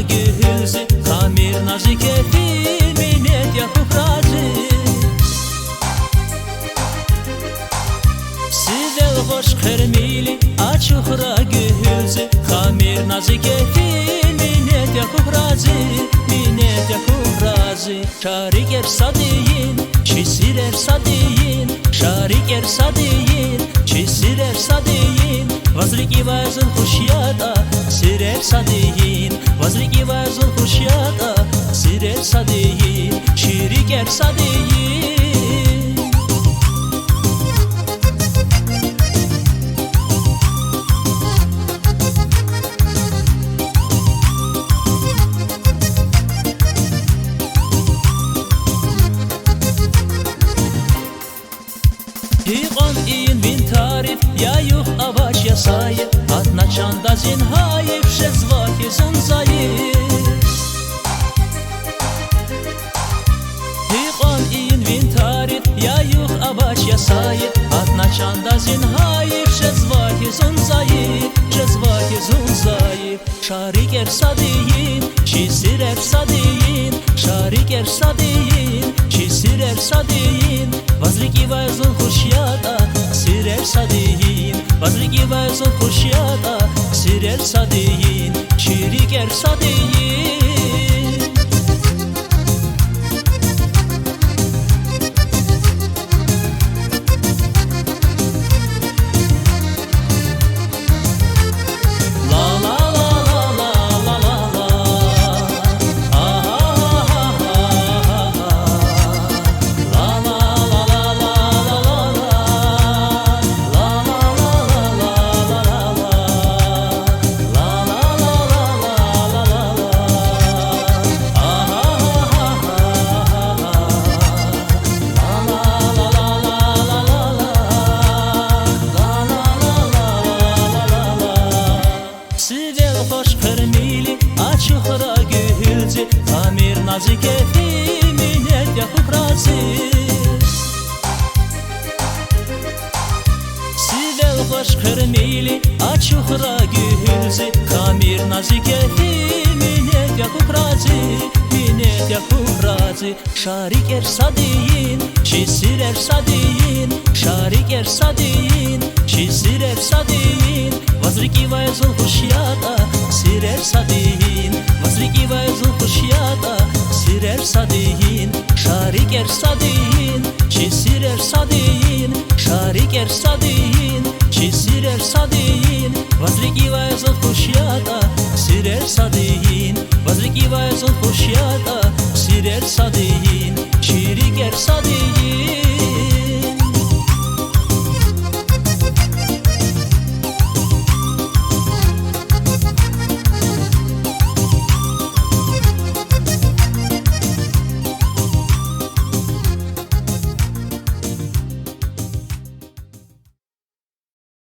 gülzü Kamir nazik etin minnet yapıp razı Sivel hoş kırmili açıkra gülzü Kamir nazik etin minnet yapıp razı Minnet yapıp razı Şarik ersadiyin Çisir ersadiyin Şarik ersadiyin Çisir ersadiyin Vazriki vazıl huşyada Sir ersadiyin Vazriki vazıl huşyada Sir ersadiyin Şirik ersadiyin Hiqan in bin tarif ya yuh avaş ya sayı Atna çanda zin hayif şezvaki zunzayı Hiqan in bin tarif ya yuh avaş ya sayı Atna çanda zin hayif şezvaki zunzayı Şezvaki zunzayı Şarik ersadiyin Çisir ersadiyin Şarik ersadiyin Çisir ersadiyin Vazriki vazıl huşyada Sir ersadiyin Vazriki vazıl huşyada Sir ersadiyin Şirik ersadiyin Açıkra gülcü Kamir nazik etin minnet yapıp razı Sivel hoş kırmili Açıkra gülcü Kamir nazik etin minnet yapıp razı Minnet yapıp razı Şarik ersadiyin Çisir ersadiyin Şarik ersadiyin Çisir ersadiyin Vazriki vazıl huşyada Sir ersadiyin Vazriki vazıl huşyada Sir ersadiyin Şarik ersadiyin Çisir ersadiyin Şarik ersadiyin Çisir ersadiyin Vazriki vazıl huşyada Sir ersadiyin Vazriki vazıl huşyada Sir ersadiyin Şirik ersadiyin